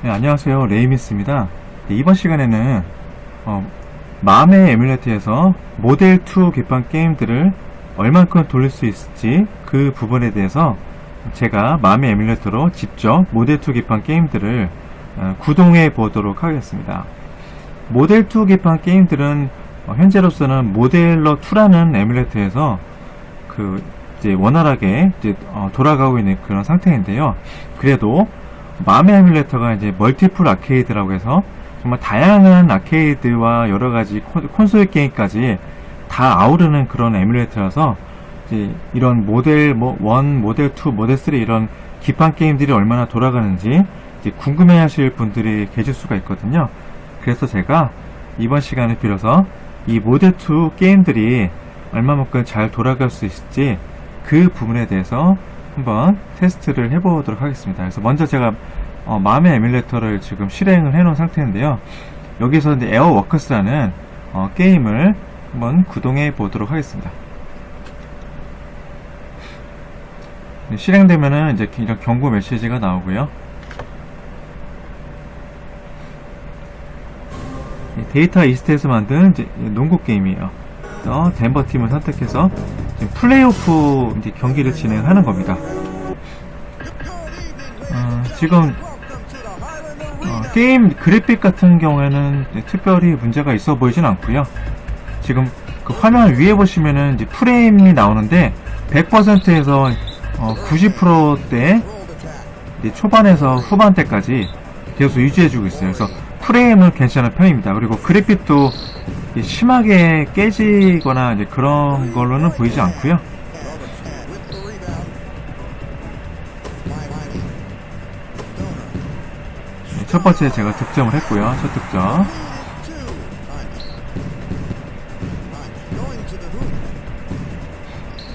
네, 안녕하세요. 레이미스입니다. 네, 이번 시간에는 맘의 에뮬레이터에서 모델2 기반 게임들을 얼만큼 돌릴 수 있을지 그 부분에 대해서 제가 맘의 에뮬레이터로 직접 모델2 기반 게임들을 구동해 보도록 하겠습니다. 모델2 기반 게임들은 현재로서는 모델러2라는 에뮬레이터에서 이제 원활하게 돌아가고 있는 그런 상태인데요. 그래도 맘의 에뮬레이터가 이제 멀티플 아케이드라고 해서 정말 다양한 아케이드와 여러가지 콘솔 게임까지 다 아우르는 그런 에뮬레이터여서 이제 이런 모델 1, 모델 2, 모델 3 이런 기판 게임들이 얼마나 돌아가는지 이제 궁금해 하실 분들이 계실 수가 있거든요. 그래서 제가 이번 시간을 빌어서 이 모델 2 게임들이 얼마만큼 잘 돌아갈 수 있을지 그 부분에 대해서 한번 테스트를 해보도록 하겠습니다. 그래서 먼저 제가 맘의 에뮬레이터를 지금 실행을 해놓은 상태인데요. 여기서 이제 에어워커스라는 게임을 한번 구동해 보도록 하겠습니다. 실행되면은 이제 이런 경고 메시지가 나오고요. 데이터 이스트에서 만든 이제 농구 게임이에요. 덴버 팀을 선택해서 지금 플레이오프 이제 경기를 진행하는 겁니다. 지금 게임 그래픽 같은 경우에는 특별히 문제가 있어 보이진 않고요. 지금 그 화면 위에 보시면은 이제 프레임이 나오는데 100%에서 90%대 초반에서 후반대까지 계속 유지해주고 있어요. 그래서 프레임은 괜찮은 편입니다. 그리고 그래픽도 심하게 깨지거나 이제 그런 걸로는 보이지 않고요. 첫 번째 제가 득점을 했고요. 첫 득점.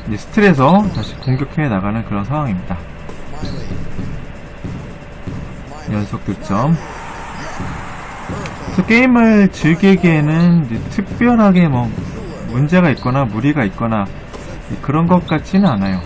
이제 스틸에서 다시 공격해 나가는 그런 상황입니다. 연속 득점. 그래서 게임을 즐기기에는 이제 특별하게 뭐 문제가 있거나 무리가 있거나 그런 것 같지는 않아요.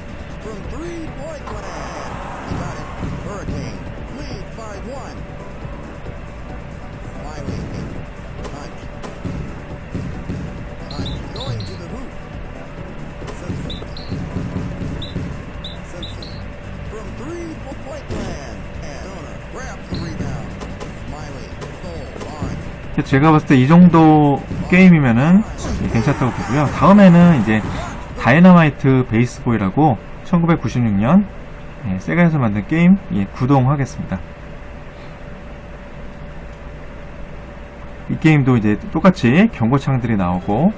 제가 봤을 때 이 정도 게임이면은 괜찮다고 보고요. 다음에는 이제 다이너마이트 베이스볼이라고 1996년 세가에서 만든 게임 구동하겠습니다. 이 게임도 이제 똑같이 경고창들이 나오고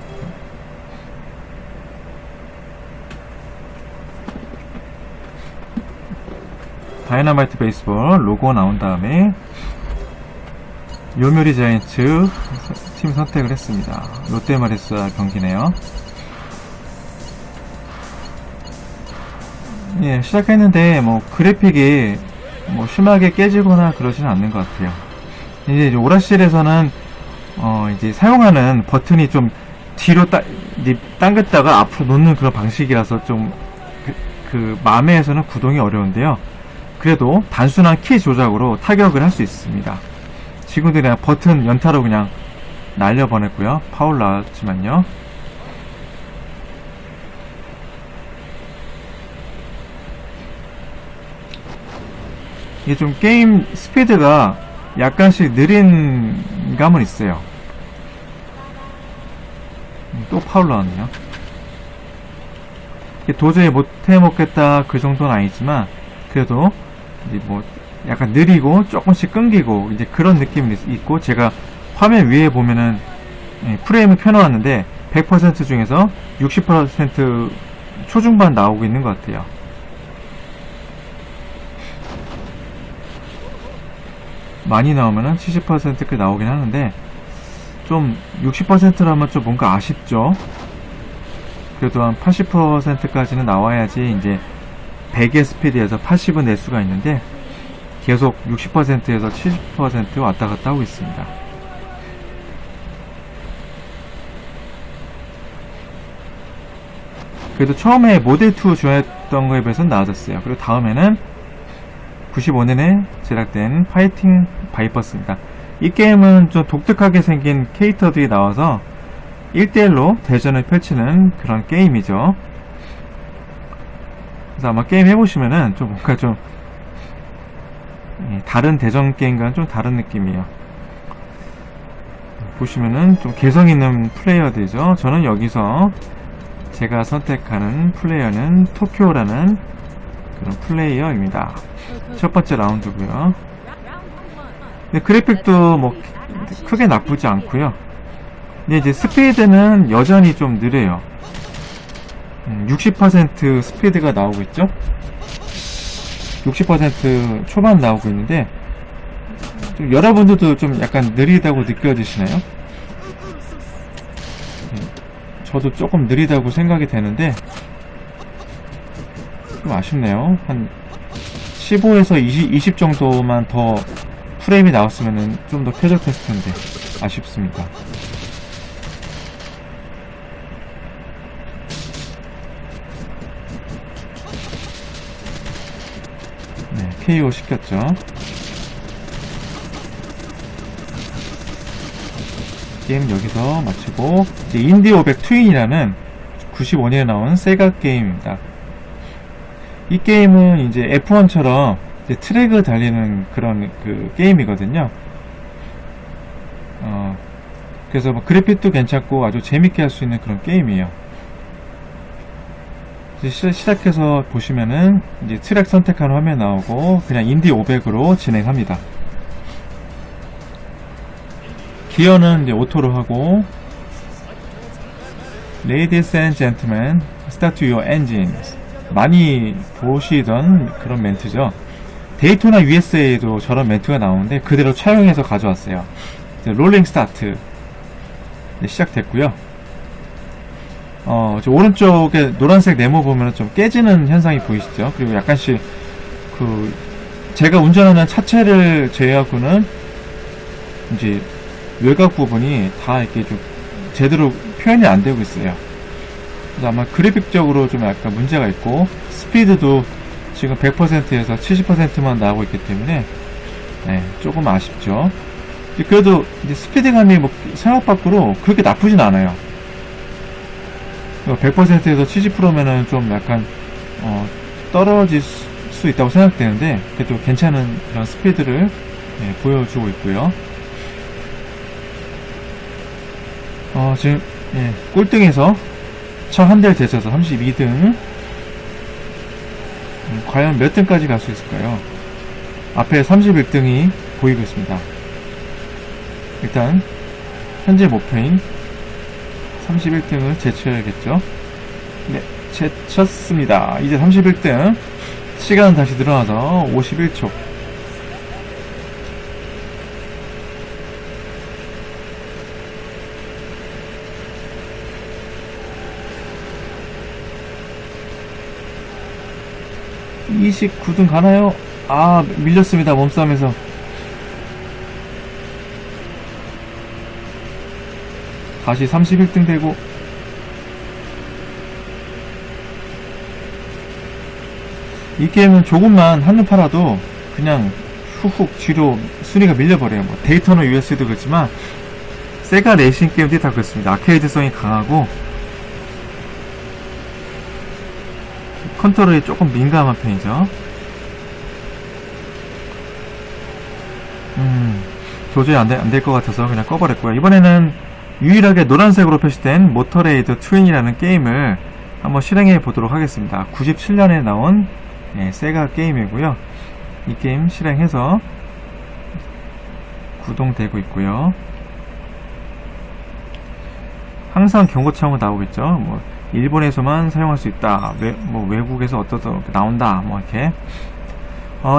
다이너마이트 베이스볼 로고 나온 다음에 요미우리 자이언츠 팀 선택을 했습니다. 롯데마리스와 경기네요. 예, 시작했는데 뭐 그래픽이 뭐 심하게 깨지거나 그러진 않는 것 같아요. 이제 오라실에서는 이제 사용하는 버튼이 좀 뒤로 당겼다가 앞으로 놓는 그런 방식이라서 좀 맘에서는 구동이 어려운데요. 그래도 단순한 키 조작으로 타격을 할 수 있습니다. 지금도 그냥 버튼 연타로 그냥 날려보냈고요. 파울 나왔지만요. 이게 좀 게임 스피드가 약간씩 느린 감은 있어요. 또 파울 나왔네요. 도저히 못해 먹겠다 그 정도는 아니지만 그래도 이제 뭐 약간 느리고 조금씩 끊기고 이제 그런 느낌이 있고, 제가 화면 위에 보면은 프레임을 펴놓았는데 100% 중에서 60% 초중반 나오고 있는 것 같아요. 많이 나오면은 70%까지 나오긴 하는데 좀 60%라면 좀 뭔가 아쉽죠. 그래도 한 80%까지는 나와야지 이제 100의 스피드에서 80은 낼 수가 있는데 계속 60%에서 70% 왔다 갔다 하고 있습니다. 그래도 처음에 모델2 좋아했던 거에 비해서는 나아졌어요. 그리고 다음에는 95년에 제작된 파이팅 바이퍼스입니다. 이 게임은 좀 독특하게 생긴 캐릭터들이 나와서 1대1로 대전을 펼치는 그런 게임이죠. 그래서 아마 게임 해보시면은 좀 뭔가 좀 다른 대전 게임과는 좀 다른 느낌이에요. 보시면은 좀 개성 있는 플레이어들이죠. 저는 여기서 제가 선택하는 플레이어는 토쿄라는 그런 플레이어입니다. 첫 번째 라운드고요. 근데 그래픽도 뭐 크게 나쁘지 않고요. 근데 이제 스피드는 여전히 좀 느려요. 60% 스피드가 나오고 있죠. 60% 초반 나오고 있는데 좀 여러분들도 좀 약간 느리다고 느껴지시나요? 저도 조금 느리다고 생각이 되는데 좀 아쉽네요. 한 15에서 20 정도만 더 프레임이 나왔으면 좀 더 쾌적했을 텐데 아쉽습니다. 네, KO 시켰죠. 게임 여기서 마치고 이제 인디 500 트윈이라는 95년에 나온 세가 게임입니다. 이 게임은 이제 F1처럼 이제 트랙을 달리는 그런 그 게임이거든요. 그래서 뭐 그래픽도 괜찮고 아주 재밌게 할 수 있는 그런 게임이에요. 이제 시작해서 보시면은 이제 트랙 선택하는 화면 나오고 그냥 인디 500으로 진행합니다. 기어는 이제 오토로 하고 Ladies and Gentlemen, start your engines. 많이 보시던 그런 멘트죠. 데이토나 USA에도 저런 멘트가 나오는데 그대로 차용해서 가져왔어요. 롤링 스타트. 네, 시작됐고요. 저 오른쪽에 노란색 네모 보면 좀 깨지는 현상이 보이시죠? 그리고 약간씩 제가 운전하는 차체를 제외하고는 이제 외곽 부분이 다 이렇게 좀 제대로 표현이 안 되고 있어요. 그래서 아마 그래픽적으로 좀 약간 문제가 있고 스피드도 지금 100%에서 70%만 나오고 있기 때문에 네, 조금 아쉽죠. 그래도 이제 스피드감이 뭐 생각 밖으로 그렇게 나쁘진 않아요. 100%에서 70%면은 좀 약간 떨어질 수 있다고 생각되는데 그래도 괜찮은 그런 스피드를 네, 보여주고 있고요. 지금 예, 꼴등에서 차 한 대를 제쳐서 32등. 과연 몇 등까지 갈 수 있을까요? 앞에 31등이 보이고 있습니다. 일단 현재 목표인 31등을 제쳐야겠죠. 네, 제쳤습니다. 이제 31등. 시간은 다시 늘어나서 51초. (29등) 가나요? 아, 밀렸습니다. 몸싸움에서. 다시 31등 되고 이 게임은 조금만 한눈 팔아도 그냥 훅훅 뒤로 순위가 밀려버려요. 뭐 데이터나 US도 그렇지만 세가 레이싱 게임들이 다 그렇습니다. 아케이드성이 강하고 컨트롤이 조금 민감한 편이죠. 도저히 안 될 것 같아서 그냥 꺼버렸고요. 이번에는 유일하게 노란색으로 표시된 모터레이드 트윈이라는 게임을 한번 실행해 보도록 하겠습니다. 97년에 나온 세가 게임이고요. 이 게임 실행해서 구동되고 있고요. 항상 경고창으로 나오겠죠. 뭐 일본에서만 사용할 수 있다. 외국에서 어떠다 나온다. 뭐 이렇게.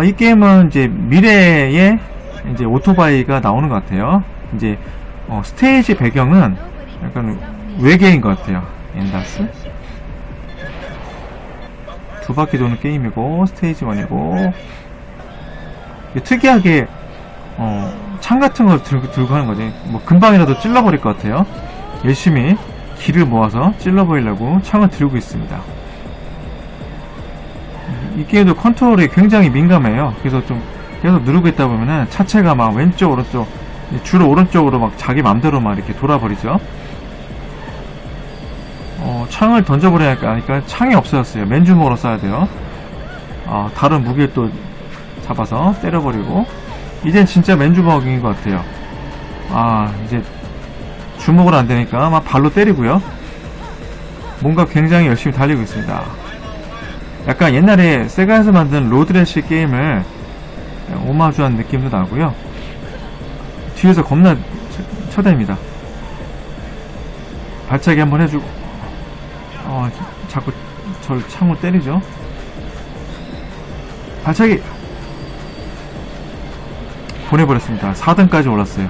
이 게임은 이제 미래에 이제 오토바이가 나오는 것 같아요. 이제 스테이지 배경은 약간 외계인 것 같아요. 엔다스. 두 바퀴 도는 게임이고 스테이지 1이고 특이하게 창 같은 걸 들고 하는 거지. 뭐 금방이라도 찔러버릴 것 같아요. 열심히 기를 모아서 찔러버리려고 창을 들고 있습니다. 이 게임도 컨트롤이 굉장히 민감해요. 그래서 좀 계속 누르고 있다 보면은 차체가 막 왼쪽 오른쪽 주로 오른쪽으로 막 자기 맘대로 막 이렇게 돌아버리죠. 창을 던져버려야 하니까 창이 없어졌어요. 맨주먹으로 쏴야 돼요. 다른 무기를 또 잡아서 때려버리고, 이젠 진짜 맨주먹인 것 같아요. 이제 주먹으로 안 되니까 막 발로 때리고요. 뭔가 굉장히 열심히 달리고 있습니다. 약간 옛날에 세가에서 만든 로드래시 게임을 오마주한 느낌도 나고요. 뒤에서 겁나 쳐댑니다. 발차기 한번 해주고, 자꾸 절 창으로 때리죠. 발차기 보내버렸습니다. 4등까지 올랐어요.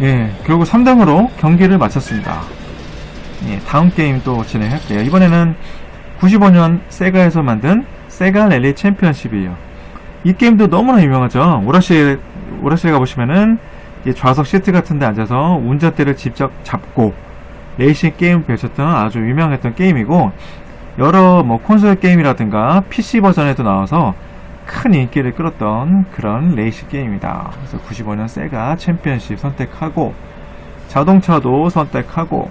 예, 결국 3등으로 경기를 마쳤습니다. 예, 다음 게임 또 진행할게요. 이번에는 95년 세가에서 만든 세가 랠리 챔피언십이에요. 이 게임도 너무나 유명하죠. 오라실에 가보시면은 좌석 시트 같은 데 앉아서 운전대를 직접 잡고 레이싱 게임 펼쳤던 아주 유명했던 게임이고, 여러 콘솔 게임이라든가 PC 버전에도 나와서 큰 인기를 끌었던 그런 레이싱 게임입니다. 그래서 95년 세가 챔피언십 선택하고, 자동차도 선택하고,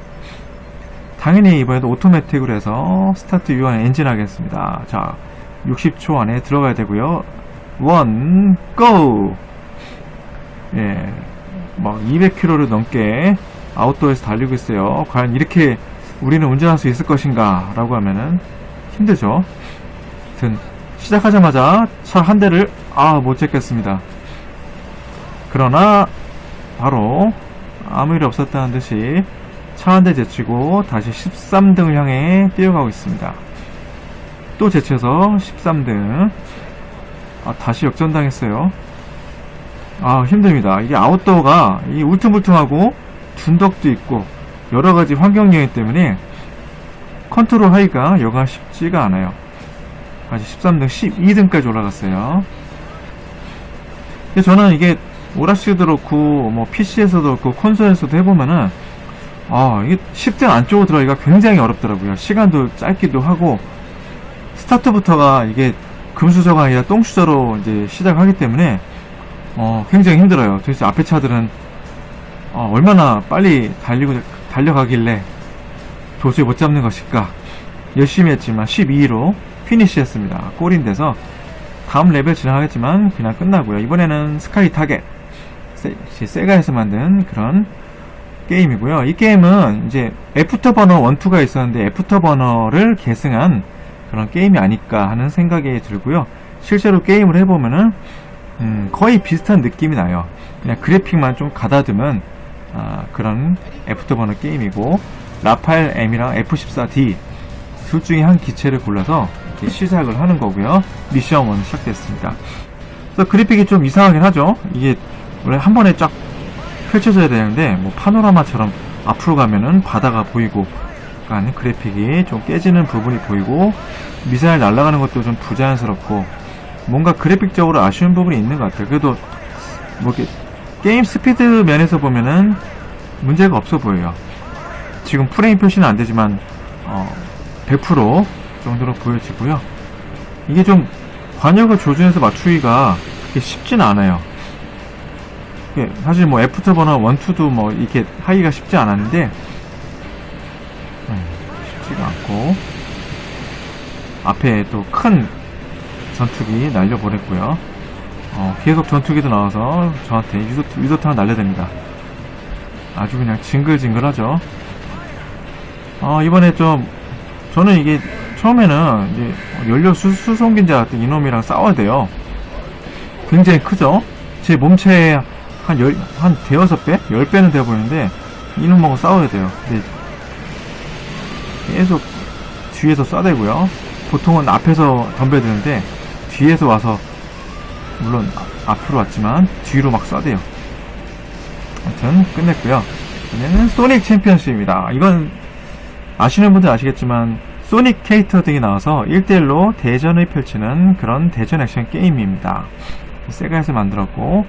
당연히 이번에도 오토매틱으로 해서 스타트 유한 엔진 하겠습니다. 자, 60초 안에 들어가야 되고요. 1, GO! 예, 막 200km를 넘게 아웃도어에서 달리고 있어요. 과연 이렇게 우리는 운전할 수 있을 것인가 라고 하면은 힘들죠. 아무튼 시작하자마자 차 한 대를 못 잡겠습니다. 그러나 바로 아무 일 없었다는 듯이 차 한 대 제치고 다시 13등을 향해 뛰어가고 있습니다. 또 제쳐서 13등. 다시 역전당했어요. 힘듭니다. 이게 아웃도어가 이 울퉁불퉁하고 둔덕도 있고 여러가지 환경 요인 때문에 컨트롤 하기가 여간 쉽지가 않아요. 다시 13등, 12등까지 올라갔어요. 저는 이게 오라시도 그렇고 PC에서도 그렇고 콘솔에서도 해보면은 이게 10등 안쪽으로 들어가기가 굉장히 어렵더라고요. 시간도 짧기도 하고, 스타트부터가 이게 금수저가 아니라 똥수저로 이제 시작하기 때문에 굉장히 힘들어요. 도대체 앞에 차들은 얼마나 빨리 달려가길래 도저히 못 잡는 것일까. 열심히 했지만 12위로 피니시했습니다. 골인 돼서 다음 레벨 진행하겠지만 그냥 끝나고요. 이번에는 스카이 타겟, 세가에서 만든 그런 게임이고요. 이 게임은 이제 애프터버너 1, 2가 있었는데 애프터버너를 계승한 그런 게임이 아닐까 하는 생각이 들고요. 실제로 게임을 해보면은 거의 비슷한 느낌이 나요. 그냥 그래픽만 좀 가다듬은 그런 애프터버너 게임이고, 라파엘 M이랑 F14D 둘 중에 한 기체를 골라서 이렇게 시작을 하는 거고요. 미션 1 시작됐습니다. 그래서 그래픽이 좀 이상하긴 하죠. 이게 원래 한 번에 쫙 펼쳐져야 되는데 파노라마처럼 앞으로 가면은 바다가 보이고, 약간 그래픽이 좀 깨지는 부분이 보이고, 미사일 날아가는 것도 좀 부자연스럽고, 뭔가 그래픽적으로 아쉬운 부분이 있는 것 같아요. 그래도 이렇게 게임 스피드 면에서 보면은 문제가 없어 보여요. 지금 프레임 표시는 안 되지만 100% 정도로 보여지고요. 이게 좀 관역을 조준해서 맞추기가 그렇게 쉽지는 않아요. 사실 애프터버너 1, 2도 이렇게 하기가 쉽지 않았는데 쉽지가 않고, 앞에 또 큰 전투기 날려보냈고요. 계속 전투기도 나와서 저한테 유도탄을 날려댑니다. 아주 그냥 징글징글하죠. 이번에 저는 이게 처음에는 이제 연료 수송기인자 같은 이놈이랑 싸워야 돼요. 굉장히 크죠? 제 몸체의 한 대여섯 배? 10배는 되어 보이는데 이놈하고 싸워야 돼요. 근데 계속 뒤에서 쏴대고요. 보통은 앞에서 덤벼드는데 뒤에서 와서, 물론 앞으로 왔지만 뒤로 막 쏴대요. 아무튼 끝냈고요. 이번에는 소닉 챔피언십입니다. 이건 아시는 분들 아시겠지만 소닉 캐릭터 등이 나와서 1대1로 대전을 펼치는 그런 대전 액션 게임입니다. 세가에서 만들었고,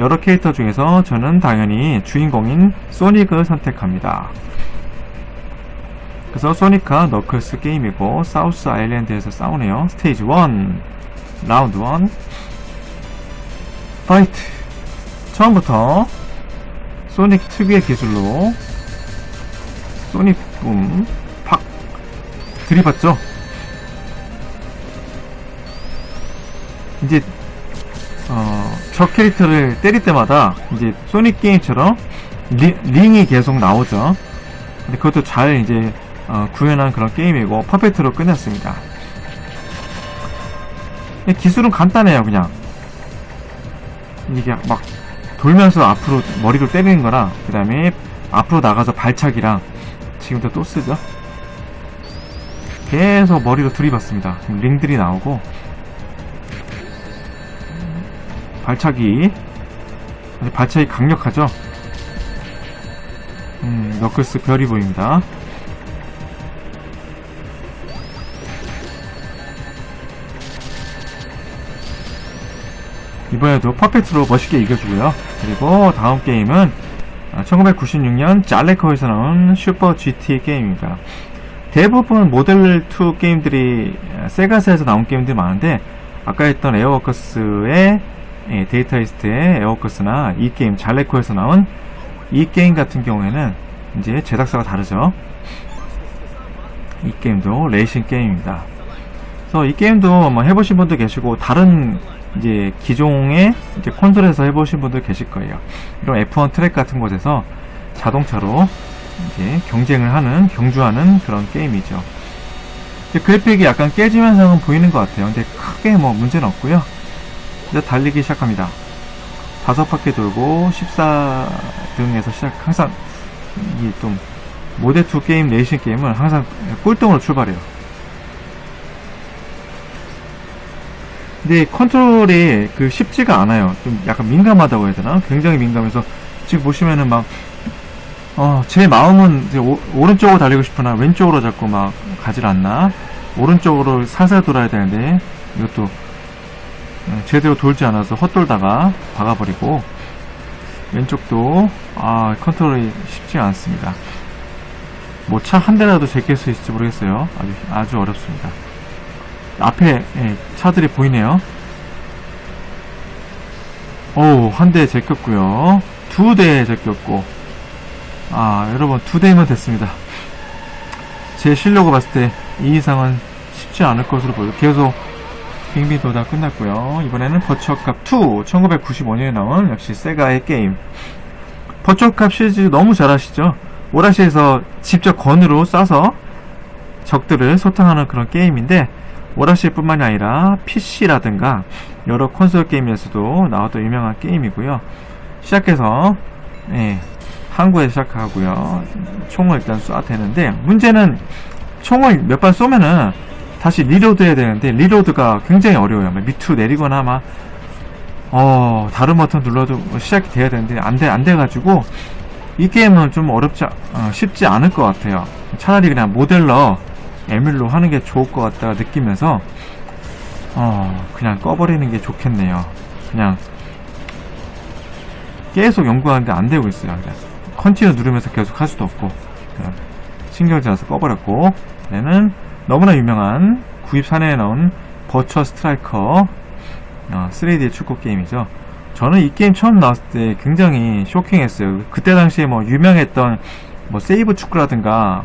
여러 캐릭터 중에서 저는 당연히 주인공인 소닉을 선택합니다. 그래서 소니카 너클스 게임이고 사우스 아일랜드에서 싸우네요. 스테이지 1 라운드 1 파이트. 처음부터 소닉 특유의 기술로 소닉 팍 들이받죠. 이제 적 캐릭터를 때릴 때마다 이제 소닉 게임처럼 링이 계속 나오죠. 근데 그것도 잘 이제 구현한 그런 게임이고 퍼펙트로 끝냈습니다. 기술은 간단해요. 그냥 이게 막 돌면서 앞으로 머리로 때리는 거랑 그 다음에 앞으로 나가서 발차기랑 지금도 또 쓰죠. 계속 머리로 들이받습니다. 지금 링들이 나오고 발차기 강력하죠. 너클스 별이 보입니다. 이번에도 퍼펙트로 멋있게 이겨주고요. 그리고 다음 게임은 1996년 잘레커에서 나온 슈퍼 GT 게임입니다. 대부분 모델2 게임들이 세가사에서 나온 게임들이 많은데 아까 했던 에어워커스의 데이터 이스트의 에어워커스나 이 게임 잘레커에서 나온 이 게임 같은 경우에는 이제 제작사가 다르죠. 이 게임도 레이싱 게임입니다. 그래서 이 게임도 뭐 해보신 분도 계시고 다른 이제 기종의 이제 콘솔에서 해보신 분들 계실 거예요. 이런 F1 트랙 같은 곳에서 자동차로 이제 경주하는 그런 게임이죠. 그래픽이 약간 깨지면서는 보이는 것 같아요. 근데 크게 뭐 문제는 없고요. 이제 달리기 시작합니다. 5바퀴 돌고 14등에서 항상 이 좀 모델2 게임, 레이싱 게임은 항상 꼴등으로 출발해요. 근데 컨트롤이 쉽지가 않아요. 좀 약간 민감하다고 해야 되나? 굉장히 민감해서 지금 보시면은 막 제 마음은 이제 오른쪽으로 달리고 싶으나 왼쪽으로 자꾸 막 가질 않나? 오른쪽으로 살살 돌아야 되는데 이것도 제대로 돌지 않아서 헛돌다가 박아버리고 왼쪽도 컨트롤이 쉽지 않습니다. 뭐 차 한 대라도 제낄 수 있을지 모르겠어요. 아주 어렵습니다. 앞에 차들이 보이네요. 한 대 제꼈고요. 2대 제꼈고 여러분 2대면 됐습니다. 제 실력을 봤을 때 이 이상은 쉽지 않을 것으로 보여요. 계속 빙빙 돌다 끝났고요. 이번에는 버추어캅 2 1995년에 나온 역시 세가의 게임. 버추어캅 시리즈 너무 잘 아시죠? 오라시에서 직접 건으로 쏴서 적들을 소탕하는 그런 게임인데 오라시 뿐만이 아니라 PC라든가 여러 콘솔 게임에서도 나왔던 유명한 게임이고요. 시작해서 항구에 시작하고요. 총을 일단 쏴야 되는데 문제는 총을 몇 발 쏘면은 다시 리로드 해야 되는데 리로드가 굉장히 어려워요. 밑으로 내리거나 막 다른 버튼 눌러도 시작이 돼야 되는데 안 돼가지고 이 게임은 좀 쉽지 않을 것 같아요. 차라리 그냥 모델러 에뮬로 하는 게 좋을 것 같다 느끼면서 그냥 꺼버리는 게 좋겠네요. 그냥 계속 연구하는데 안 되고 있어요. 그냥 컨티뉴 누르면서 계속 할 수도 없고 신경질 나서 꺼버렸고 얘는 너무나 유명한 94년에 나온 버추어 스트라이커 3D 축구 게임이죠. 저는 이 게임 처음 나왔을 때 굉장히 쇼킹했어요. 그때 당시에 뭐 유명했던 뭐 세이브 축구라든가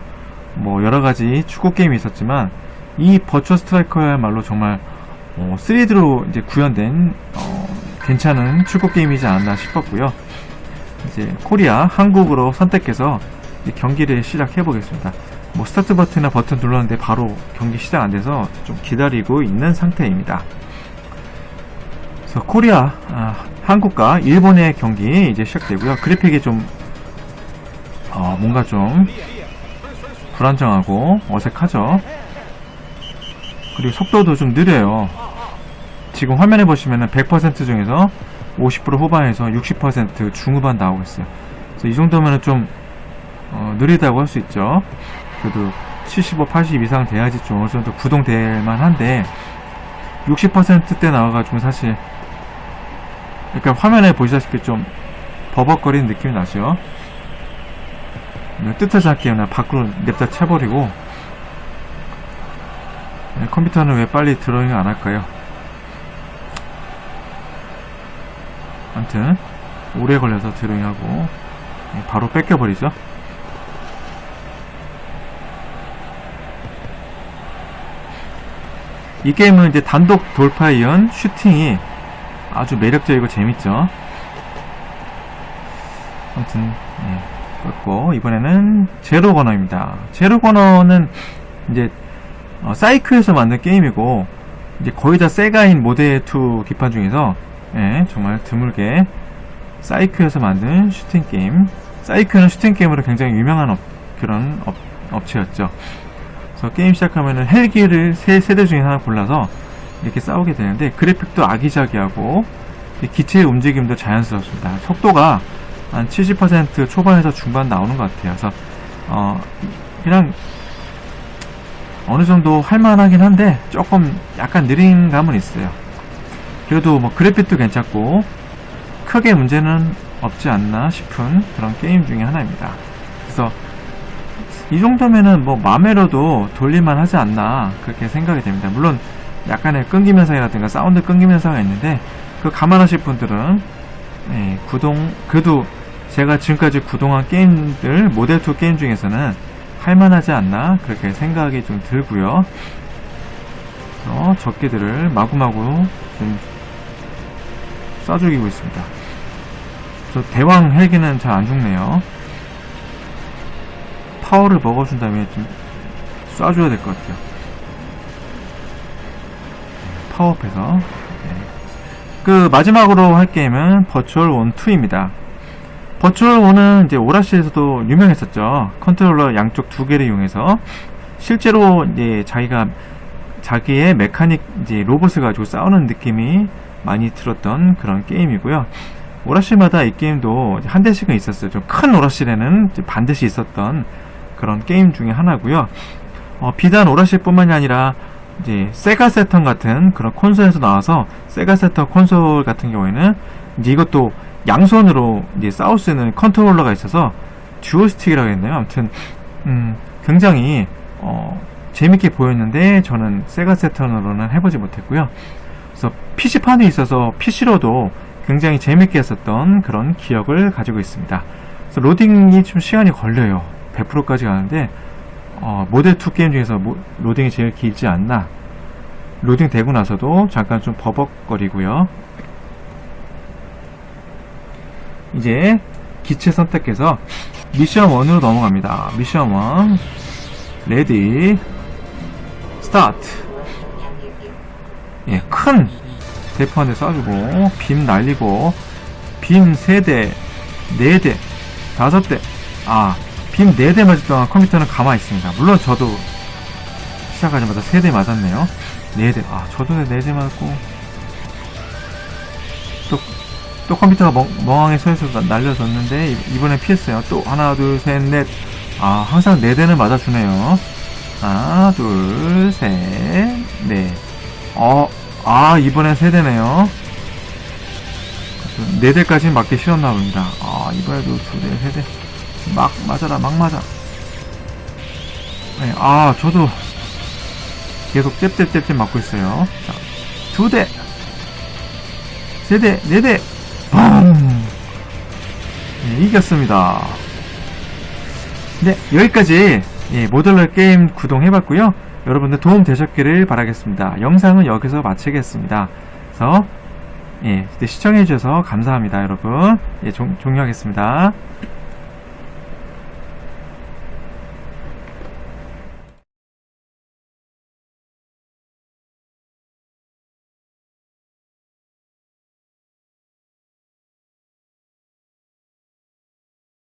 뭐 여러가지 축구 게임이 있었지만 이 버추어 스트라이커야말로 정말 3D로 이제 구현된 괜찮은 축구 게임이지 않나 싶었고요. 이제 코리아 한국으로 선택해서 이제 경기를 시작해 보겠습니다. 뭐 스타트 버튼이나 버튼 눌렀는데 바로 경기 시작 안 돼서 좀 기다리고 있는 상태입니다. 그래서 코리아 한국과 일본의 경기 이제 시작되고요. 그래픽이 좀 뭔가 좀 불안정하고 어색하죠. 그리고 속도도 좀 느려요. 지금 화면에 보시면은 100% 중에서 50% 후반에서 60% 중후반 나오고 있어요. 그래서 이 정도면은 좀 느리다고 할 수 있죠. 그래도 75, 80 이상 돼야지 좀 어느 정도 구동될 만한데 60%대 나와가지고 사실 그러니까 화면에 보시다시피 좀 버벅거리는 느낌이 나죠. 뜻하지 않게 그냥 밖으로 냅다 쳐버리고 컴퓨터는 왜 빨리 드로잉 안 할까요? 아무튼 오래 걸려서 드로잉하고 바로 뺏겨버리죠. 이 게임은 이제 단독 돌파에 이은 슈팅이 아주 매력적이고 재밌죠. 아무튼 그렇고 이번에는 제로 거너입니다. 제로 거너는 이제 사이크에서 만든 게임이고 이제 거의 다 세가인 모델2 기판 중에서 정말 드물게 사이크에서 만든 슈팅 게임. 사이크는 슈팅 게임으로 굉장히 유명한 그런 업체였죠. 그래서 게임 시작하면은 헬기를 세 세대 중에 하나 골라서 이렇게 싸우게 되는데 그래픽도 아기자기하고 기체의 움직임도 자연스럽습니다. 속도가 한 70% 초반에서 중반 나오는 것 같아요. 그래서 그냥 어느 정도 할만하긴 한데 조금 약간 느린 감은 있어요. 그래도 뭐 그래픽도 괜찮고 크게 문제는 없지 않나 싶은 그런 게임 중에 하나입니다. 그래서 이 정도면은 뭐 맘에로도 돌릴만 하지 않나 그렇게 생각이 됩니다. 물론 약간의 끊김 현상이라든가 사운드 끊김 현상이 있는데 그 감안하실 분들은 그래도 제가 지금까지 구동한 게임들 모델2 게임 중에서는 할만하지 않나 그렇게 생각이 좀 들고요. 적게들을 마구마구 좀 쏴 죽이고 있습니다. 저 대왕 헬기는 잘 안 죽네요. 파워를 먹어준 다음에 좀 쏴줘야 될 것 같아요. 파워업해서. 그 마지막으로 할 게임은 버추얼 1, 2입니다. 버추얼 1은 이제 오라시에서도 유명했었죠. 컨트롤러 양쪽 두 개를 이용해서 실제로 이제 자기의 메카닉 이제 로봇을 가지고 싸우는 느낌이 많이 들었던 그런 게임이고요. 오라시마다 이 게임도 한 대씩은 있었어요. 좀 큰 오라시에는 반드시 있었던 그런 게임 중에 하나고요. 비단 오라시뿐만이 아니라 이제 세가 세턴 같은 그런 콘솔에서 나와서 세가 세턴 콘솔 같은 경우에는 이제 이것도 양손으로 이제 싸울 수 있는 컨트롤러가 있어서 듀얼스틱이라고 했네요. 아무튼 굉장히 재밌게 보였는데 저는 세가 세턴으로는 해보지 못했고요. 그래서 PC판에 있어서 PC로도 굉장히 재밌게 했었던 그런 기억을 가지고 있습니다. 그래서 로딩이 좀 시간이 걸려요. 100%까지 가는데 모델2 게임 중에서 로딩이 제일 길지 않나. 로딩 되고 나서도 잠깐 좀 버벅거리고요. 이제 기체 선택해서 미션 1으로 넘어갑니다. 미션 1 레디 스타트. 큰 대포 한 대 쏴주고 빔 날리고 빔 3대 4대 5대 빔 4대 맞을 동안 컴퓨터는 가만히 있습니다. 물론 저도 시작하자마자 3대 맞았네요. 4대 저도 4대 맞았고 또 컴퓨터가 멍하게 서있어서 날려졌는데 이번엔 피했어요. 또 하나 둘 셋 넷 항상 4대는 맞아주네요. 하나 둘 셋 넷 이번엔 3대네요. 4대까지는 맞기 싫었나 봅니다. 이번에도 2대 3대 막 맞아. 저도 계속 잽 맞고 있어요. 자, 2대 3대 4대 뻥! 이겼습니다. 네, 여기까지 모듈러 게임 구동해봤고요. 여러분들 도움 되셨기를 바라겠습니다. 영상은 여기서 마치겠습니다. 그래서 시청해주셔서 감사합니다, 여러분. 종료하겠습니다.